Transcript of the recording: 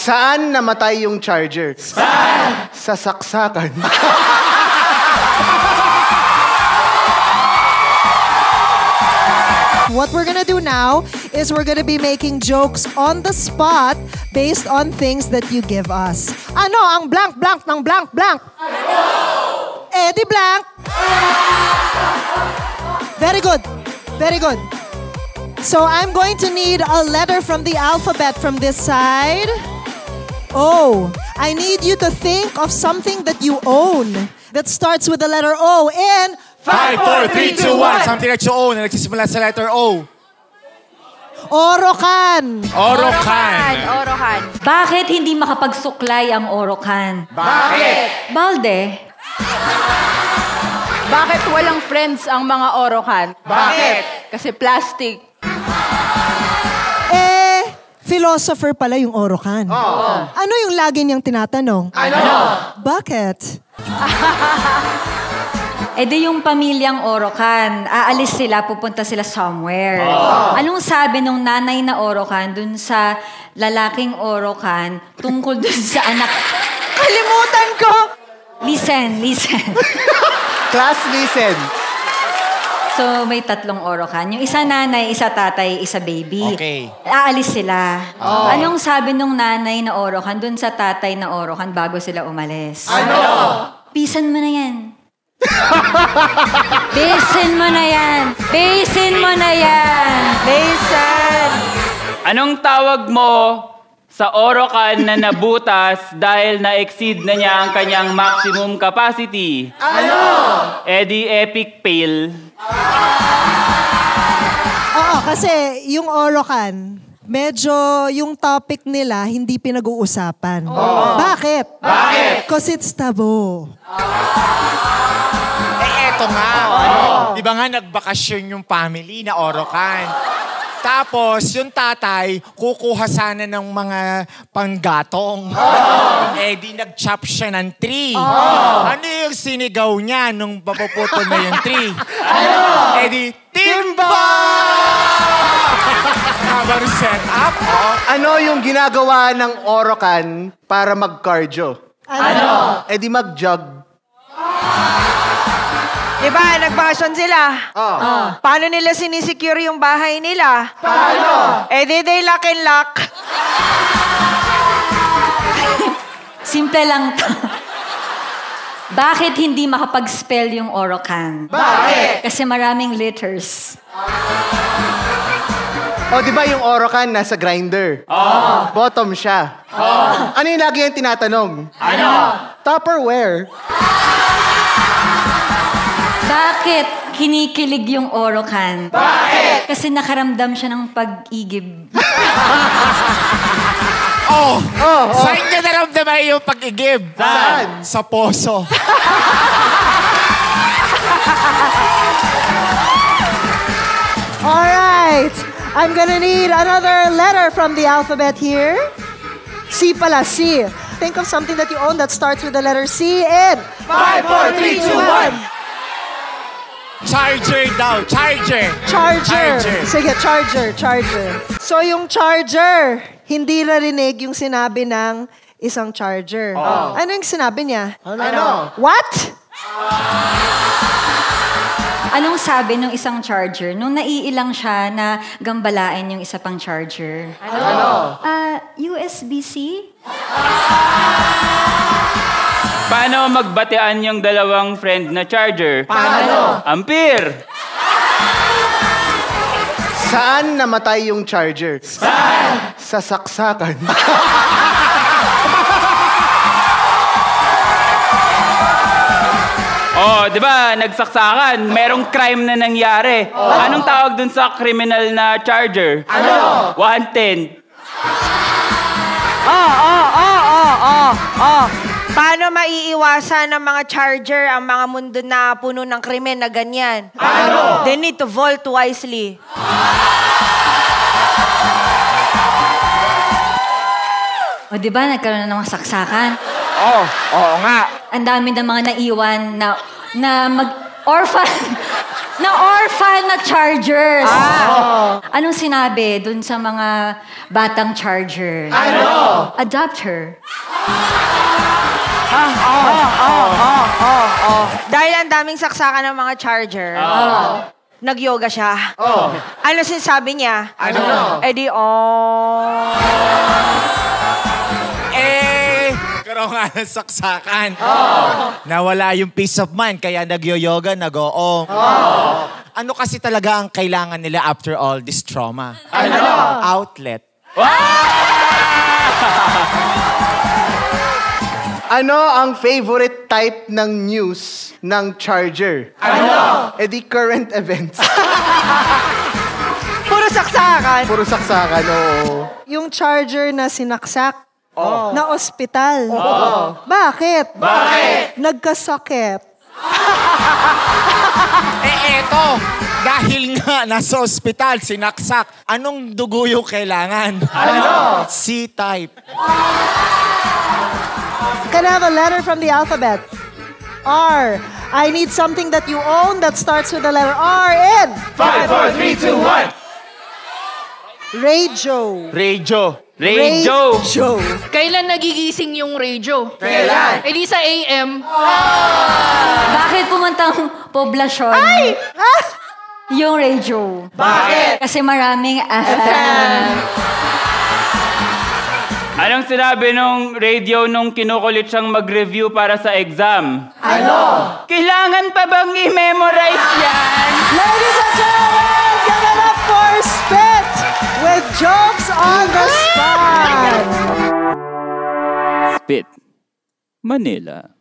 Saan namatay yung charger? Saan? Sa saksakan. What we're gonna do now is we're gonna be making jokes on the spot based on things that you give us. Ano ang blank-blank ng blank-blank? Eddie Blank. Very good. Very good. So I'm going to need a letter from the alphabet from this side. O. I need you to think of something that you own that starts with the letter O in 5, 4, 3, 2, 1. Something that you own na nagsisimula sa letter O. Orokan. Orokan. Orokan. Bakit hindi makapagsuklay ang Orokan? Bakit? Balde. Bakit walang friends ang mga Orokan? Bakit? Kasi plastic. Philosopher pala yung Orokan. Ano yung lagi niyang tinatanong? Ano? Bakit? Di yung pamilyang Orokan, aalis sila, pupunta sila somewhere. Anong sabi nung nanay na Orokan dun sa lalaking Orokan tungkol dun sa anak? Kalimutan ko! Listen. Class, listen. So, may 3 Orokan. Yung isa nanay, isa tatay, isa baby. Okay. Aalis sila. Anong sabi nung nanay na Orokan dun sa tatay na Orokan bago sila umalis? Ano? Pisan mo na yan. Basin mo na yan. Basin mo na yan. Basin! Anong tawag mo sa Orokan na nabutas dahil na-exceed na niya ang kanyang maximum capacity? Ano? Eddie Epic Fail. Oo, kasi yung Orokan, medyo yung topic nila hindi pinag-uusapan. Bakit? Bakit? Because it's taboo. Eto nga. Di ba nga nagbakasyon yung family na Orokan? Tapos, yung tatay, kukuha sana ng mga panggatong. Di nag-chop siya ng tree. Ano yung sinigaw niya nung papuputo na yung tree? Di, timba! Habang set up. Ano yung ginagawa ng Orokan para mag-cardio? Ano? Di mag-jog. Diba, nagbakasyon sila. Paano nila sinisecure yung bahay nila? Paano? They lock and lock. Simple lang to. Bakit hindi makapag-spell yung Orokan? Bakit? Kasi maraming letters. Di ba yung Orokan nasa grinder? Bottom siya. Ano yung lagi yung tinatanong? Ano? Tupperware. Bakit kinikilig yung Orokan? Bakit? Kasi nakaramdam siya ng pag-igib. Saan niya naramdaman yung pag-igib? Saan? Sa poso. Alright. I'm gonna need another letter from the alphabet here. C pala, C. Think of something that you own that starts with the letter C in 5, 4, 3, 2, 1. Charger daw. Charger. Sige, charger. So yung charger, hindi narinig yung sinabi ng isang charger. Ano yung sinabi niya? Ano? What? Anong sabi ng isang charger nung naiilang siya na gambalain yung isa pang charger? Ano? USB-C? Paano magbatean yung dalawang friend na charger? Paano? Ampere! Saan namatay yung charger? Saan? Sa saksakan. Di ba, nagsaksakan. Merong crime na nangyari. Anong tawag dun sa criminal na charger? Ano? 110. Paano maiiwasan ng mga charger ang mga mundo na puno ng krimen na ganyan? Paano? They need to vote wisely. Di ba, nagkaroon na ng mga saksakan? Oo nga. Ang dami ng mga naiwan na mag-orphan. Na orphan na Chargers. Anong sinabi dun sa mga batang Chargers? Ano? Adopt her. Dahil ang daming saksakan ng mga charger, nag-yoga siya. Ano sinasabi niya? Ano? Karoon nga ng saksakan. Nawala yung peace of mind, kaya nag-yoga, nag-oong. Ano kasi talaga ang kailangan nila after all this trauma? Outlet. Ano ang favorite type ng news ng Charger? Ano? Di current events. Puro saksakan. Puro saksakan, oo. Yung Charger na sinaksak na ospital. Bakit? Nagkasakit. Eto, dahil nga nasa ospital, sinaksak, anong dugo yung kailangan? C-type. Can I have a letter from the alphabet? R. I need something that you own that starts with the letter R in 5, 4, 3, 2, 1. radio. Radio. Kailan nagigising yung radio? Kailan? Di sa AM. Bakit pumuntang poblasyon? Yung radio. Bakit? Kasi maraming FM. Anong sinabi nung radio nung kinukulit siyang mag-review para sa exam? Kailangan pa bang i-memorize yan? Ladies and gentlemen, give it up for Spit with jokes on the spot. Spit, Manila.